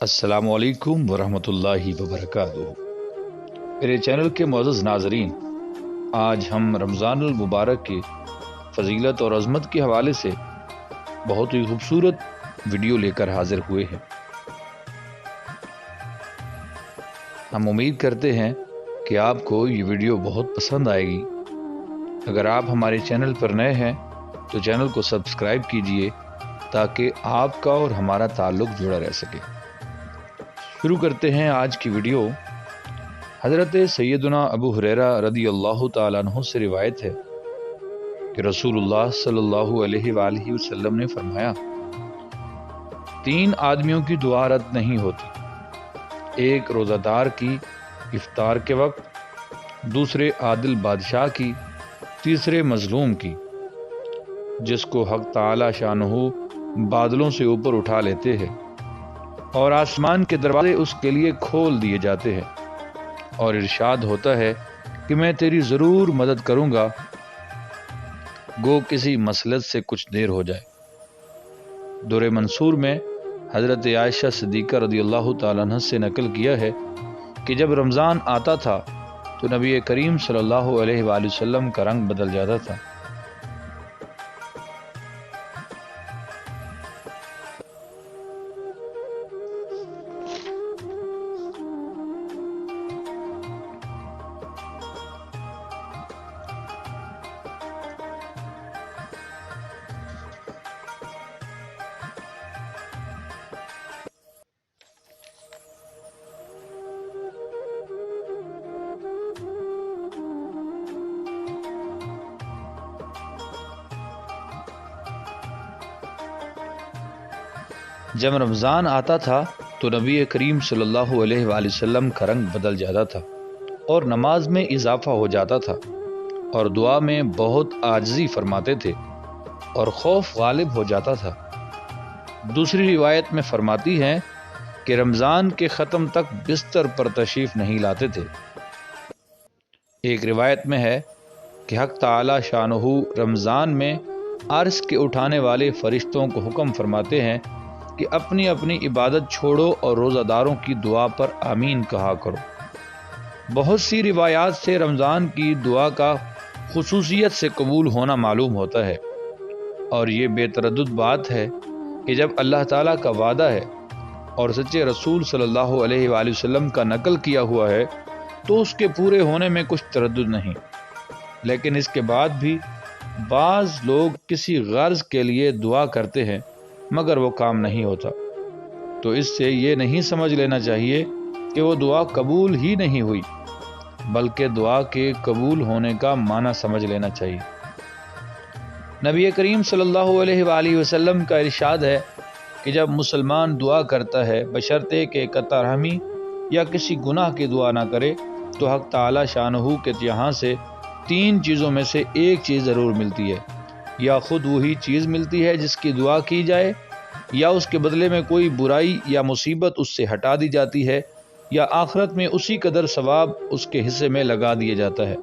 السلام علیکم ورحمۃ اللہ وبرکاتہ۔ میرے چینل کے معزز ناظرین، آج ہم رمضان المبارک کی فضیلت اور عظمت کے حوالے سے بہت ہی خوبصورت ویڈیو لے کر حاضر ہوئے ہیں۔ ہم امید کرتے ہیں کہ آپ کو یہ ویڈیو بہت پسند آئے گی۔ اگر آپ ہمارے چینل پر نئے ہیں تو چینل کو سبسکرائب کیجئے تاکہ آپ کا اور ہمارا تعلق جڑا رہ سکے۔ شروع کرتے ہیں آج کی ویڈیو۔ حضرت سیدنا ابو ہریرہ رضی اللہ تعالیٰ عنہ سے روایت ہے کہ رسول اللہ صلی اللہ علیہ وآلہ وسلم نے فرمایا، 3 آدمیوں کی دعا رد نہیں ہوتی، ایک روزہ دار کی افطار کے وقت، دوسرے عادل بادشاہ کی، تیسرے مظلوم کی، جس کو حق تعالی شانہ بادلوں سے اوپر اٹھا لیتے ہیں اور آسمان کے دروازے اس کے لیے کھول دیے جاتے ہیں، اور ارشاد ہوتا ہے کہ میں تیری ضرور مدد کروں گا، گو کسی مصلحت سے کچھ دیر ہو جائے۔ دور منصور میں حضرت عائشہ صدیقہ رضی اللہ تعالیٰ عنہ سے نقل کیا ہے کہ جب رمضان آتا تھا تو نبی کریم صلی اللہ علیہ وآلہ وسلم کا رنگ بدل جاتا تھا۔ جب رمضان آتا تھا تو نبی کریم صلی اللہ علیہ وآلہ وسلم کا رنگ بدل جاتا تھا اور نماز میں اضافہ ہو جاتا تھا اور دعا میں بہت عاجزی فرماتے تھے اور خوف غالب ہو جاتا تھا۔ دوسری روایت میں فرماتی ہیں کہ رمضان کے ختم تک بستر پر تشریف نہیں لاتے تھے۔ ایک روایت میں ہے کہ حق تعالی شانہ رمضان میں عرش کے اٹھانے والے فرشتوں کو حکم فرماتے ہیں کہ اپنی اپنی عبادت چھوڑو اور روزہ داروں کی دعا پر آمین کہا کرو۔ بہت سی روایات سے رمضان کی دعا کا خصوصیت سے قبول ہونا معلوم ہوتا ہے، اور یہ بے تردد بات ہے کہ جب اللہ تعالیٰ کا وعدہ ہے اور سچے رسول صلی اللہ علیہ وآلہ وسلم کا نقل کیا ہوا ہے تو اس کے پورے ہونے میں کچھ تردد نہیں۔ لیکن اس کے بعد بھی بعض لوگ کسی غرض کے لیے دعا کرتے ہیں مگر وہ کام نہیں ہوتا، تو اس سے یہ نہیں سمجھ لینا چاہیے کہ وہ دعا قبول ہی نہیں ہوئی، بلکہ دعا کے قبول ہونے کا معنی سمجھ لینا چاہیے۔ نبی کریم صلی اللہ علیہ وآلہ وسلم کا ارشاد ہے کہ جب مسلمان دعا کرتا ہے بشرطے کہ قطع رحمی یا کسی گناہ کی دعا نہ کرے تو حق تعالی شانہ کے یہاں سے 3 چیزوں میں سے ایک چیز ضرور ملتی ہے، یا خود وہی چیز ملتی ہے جس کی دعا کی جائے، یا اس کے بدلے میں کوئی برائی یا مصیبت اس سے ہٹا دی جاتی ہے، یا آخرت میں اسی قدر ثواب اس کے حصے میں لگا دیا جاتا ہے۔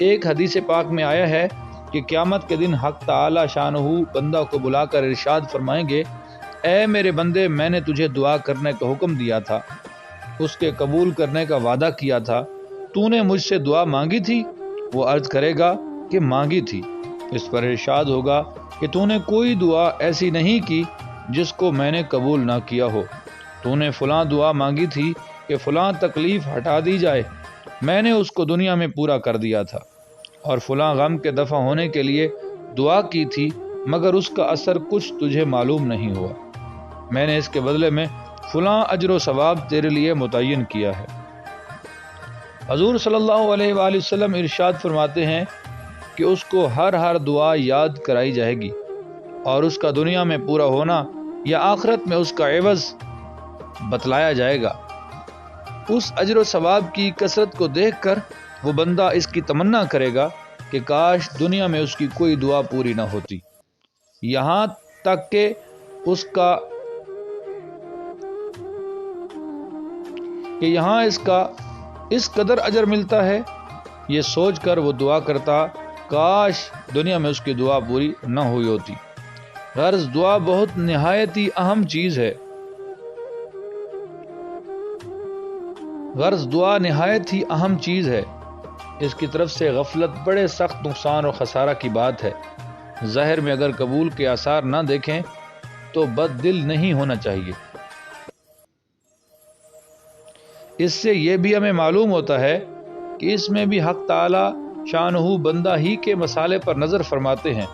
ایک حدیث پاک میں آیا ہے کہ قیامت کے دن حق تعالی شانہ بندہ کو بلا کر ارشاد فرمائیں گے، اے میرے بندے، میں نے تجھے دعا کرنے کا حکم دیا تھا، اس کے قبول کرنے کا وعدہ کیا تھا، تو نے مجھ سے دعا مانگی تھی؟ وہ عرض کرے گا کہ مانگی تھی۔ اس پر ارشاد ہوگا کہ تو نے کوئی دعا ایسی نہیں کی جس کو میں نے قبول نہ کیا ہو، تو نے فلاں دعا مانگی تھی کہ فلاں تکلیف ہٹا دی جائے، میں نے اس کو دنیا میں پورا کر دیا تھا، اور فلاں غم کے دفع ہونے کے لیے دعا کی تھی مگر اس کا اثر کچھ تجھے معلوم نہیں ہوا، میں نے اس کے بدلے میں فلاں اجر و ثواب تیرے لیے متعین کیا ہے۔ حضور صلی اللہ علیہ وآلہ وسلم ارشاد فرماتے ہیں کہ اس کو ہر دعا یاد کرائی جائے گی، اور اس کا دنیا میں پورا ہونا یا آخرت میں اس کا عوض بتلایا جائے گا۔ اس اجر و ثواب کی کثرت کو دیکھ کر وہ بندہ اس کی تمنا کرے گا کہ کاش دنیا میں اس کی کوئی دعا پوری نہ ہوتی، یہاں تک کہ یہاں اس کا اس قدر اجر ملتا ہے، یہ سوچ کر وہ دعا کرتا کاش دنیا میں اس کی دعا پوری نہ ہوئی ہوتی۔ غرض دعا بہت نہایت ہی اہم چیز ہے۔ غرض دعا نہایت ہی اہم چیز ہے، اس کی طرف سے غفلت بڑے سخت نقصان اور خسارہ کی بات ہے۔ ظاہر میں اگر قبول کے آثار نہ دیکھیں تو بد دل نہیں ہونا چاہیے۔ اس سے یہ بھی ہمیں معلوم ہوتا ہے کہ اس میں بھی حق تعالی شانہ بندہ ہی کے مسالے پر نظر فرماتے ہیں۔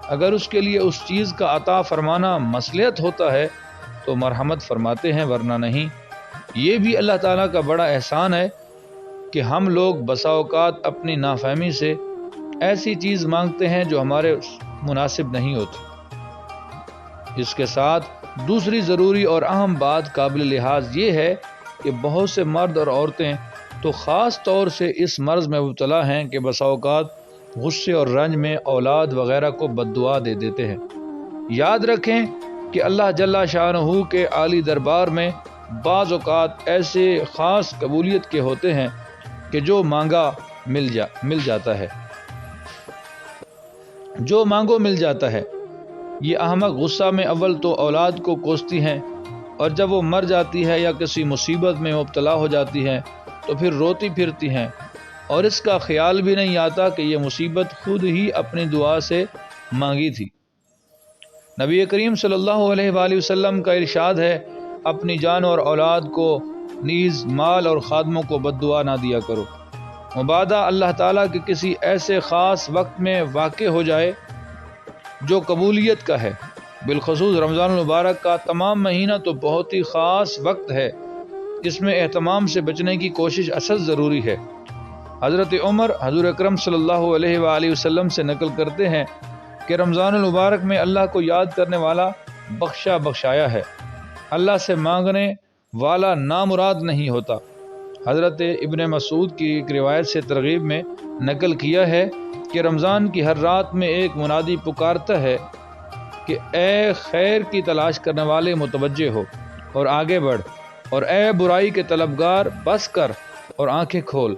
اگر اس کے لیے اس چیز کا عطا فرمانا مصلحت ہوتا ہے تو مرحمت فرماتے ہیں، ورنہ نہیں۔ یہ بھی اللہ تعالیٰ کا بڑا احسان ہے کہ ہم لوگ بسا اوقات اپنی نافہمی سے ایسی چیز مانگتے ہیں جو ہمارے مناسب نہیں ہوتی۔ اس کے ساتھ دوسری ضروری اور اہم بات قابل لحاظ یہ ہے کہ بہت سے مرد اور عورتیں تو خاص طور سے اس مرض میں مبتلا ہیں کہ بسا اوقات غصے اور رنج میں اولاد وغیرہ کو بد دعا دے دیتے ہیں۔ یاد رکھیں کہ اللہ جل شانہ کے عالی دربار میں بعض اوقات ایسے خاص قبولیت کے ہوتے ہیں کہ جو مانگا مل جاتا ہے، جو مانگو مل جاتا ہے۔ یہ احمق غصہ میں اول تو اولاد کو کوستی ہیں، اور جب وہ مر جاتی ہے یا کسی مصیبت میں مبتلا ہو جاتی ہے تو پھر روتی پھرتی ہیں، اور اس کا خیال بھی نہیں آتا کہ یہ مصیبت خود ہی اپنی دعا سے مانگی تھی۔ نبی کریم صلی اللہ علیہ وآلہ وسلم کا ارشاد ہے، اپنی جان اور اولاد کو نیز مال اور خادموں کو بد دعا نہ دیا کرو، مبادا اللہ تعالیٰ کے کسی ایسے خاص وقت میں واقع ہو جائے جو قبولیت کا ہے۔ بالخصوص رمضان المبارک کا تمام مہینہ تو بہت ہی خاص وقت ہے، اس میں اہتمام سے بچنے کی کوشش اصل ضروری ہے۔ حضرت عمر حضور اکرم صلی اللہ علیہ وآلہ وسلم سے نقل کرتے ہیں کہ رمضان المبارک میں اللہ کو یاد کرنے والا بخشایا ہے، اللہ سے مانگنے والا نامراد نہیں ہوتا۔ حضرت ابن مسعود کی ایک روایت سے ترغیب میں نقل کیا ہے کہ رمضان کی ہر رات میں ایک منادی پکارتا ہے کہ اے خیر کی تلاش کرنے والے متوجہ ہو اور آگے بڑھ، اور اے برائی کے طلبگار بس کر اور آنکھیں کھول۔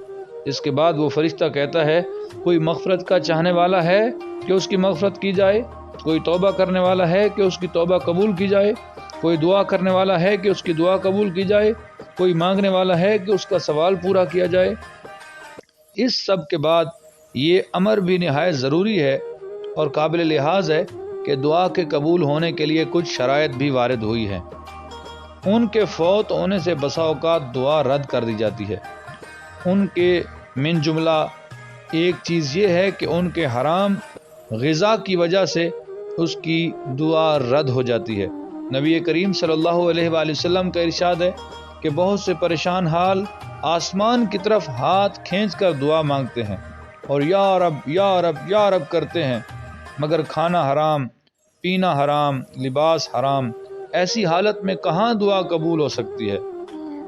اس کے بعد وہ فرشتہ کہتا ہے، کوئی مغفرت کا چاہنے والا ہے کہ اس کی مغفرت کی جائے، کوئی توبہ کرنے والا ہے کہ اس کی توبہ قبول کی جائے، کوئی دعا کرنے والا ہے کہ اس کی دعا قبول کی جائے، کوئی مانگنے والا ہے کہ اس کا سوال پورا کیا جائے۔ اس سب کے بعد یہ امر بھی نہایت ضروری ہے اور قابل لحاظ ہے کہ دعا کے قبول ہونے کے لیے کچھ شرائط بھی وارد ہوئی ہیں۔ ان کے فوت ہونے سے بسا اوقات دعا رد کر دی جاتی ہے۔ ان کے من جملہ ایک چیز یہ ہے کہ ان کے حرام غذا کی وجہ سے اس کی دعا رد ہو جاتی ہے۔ نبی کریم صلی اللہ علیہ وآلہ وسلم کا ارشاد ہے کہ بہت سے پریشان حال آسمان کی طرف ہاتھ کھینچ کر دعا مانگتے ہیں اور یا رب یا رب یا رب کرتے ہیں، مگر کھانا حرام، پینا حرام، لباس حرام، ایسی حالت میں کہاں دعا قبول ہو سکتی ہے؟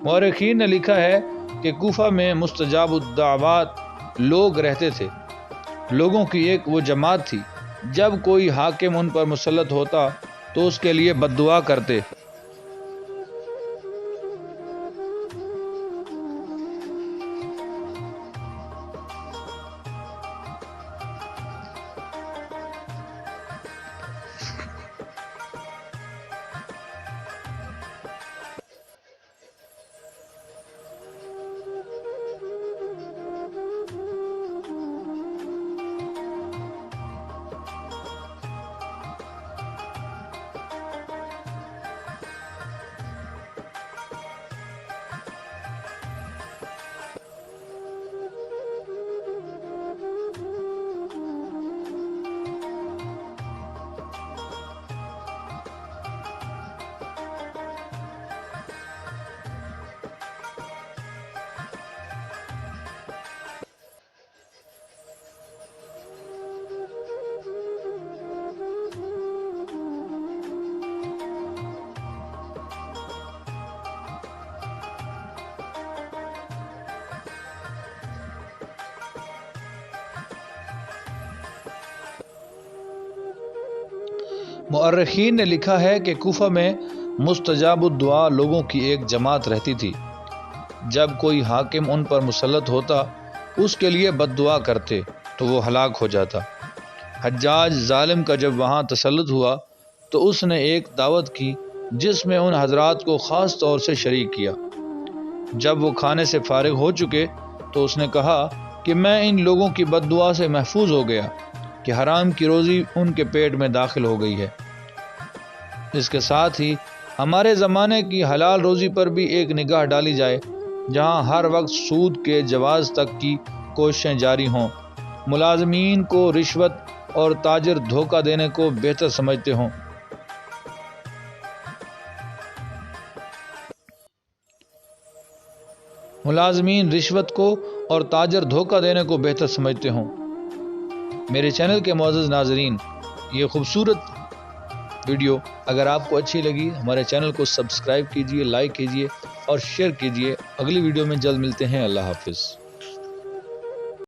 مورخین نے لکھا ہے کہ کوفہ میں مستجاب الدعوات لوگ رہتے تھے، لوگوں کی ایک وہ جماعت تھی، جب کوئی حاکم ان پر مسلط ہوتا تو اس کے لیے بد دعا کرتے۔ مؤرخین نے لکھا ہے کہ کوفہ میں مستجاب الدعا لوگوں کی ایک جماعت رہتی تھی، جب کوئی حاکم ان پر مسلط ہوتا اس کے لیے بد دعا کرتے تو وہ ہلاک ہو جاتا۔ حجاج ظالم کا جب وہاں تسلط ہوا تو اس نے ایک دعوت کی جس میں ان حضرات کو خاص طور سے شریک کیا۔ جب وہ کھانے سے فارغ ہو چکے تو اس نے کہا کہ میں ان لوگوں کی بد دعا سے محفوظ ہو گیا کہ حرام کی روزی ان کے پیٹ میں داخل ہو گئی ہے۔ اس کے ساتھ ہی ہمارے زمانے کی حلال روزی پر بھی ایک نگاہ ڈالی جائے، جہاں ہر وقت سود کے جواز تک کی کوششیں جاری ہوں، ملازمین کو رشوت اور تاجر دھوکہ دینے کو بہتر سمجھتے ہوں۔ میرے چینل کے معزز ناظرین، یہ خوبصورت ویڈیو اگر آپ کو اچھی لگی، ہمارے چینل کو سبسکرائب کیجئے، لائک کیجئے اور شیئر کیجئے۔ اگلی ویڈیو میں جلد ملتے ہیں۔ اللہ حافظ۔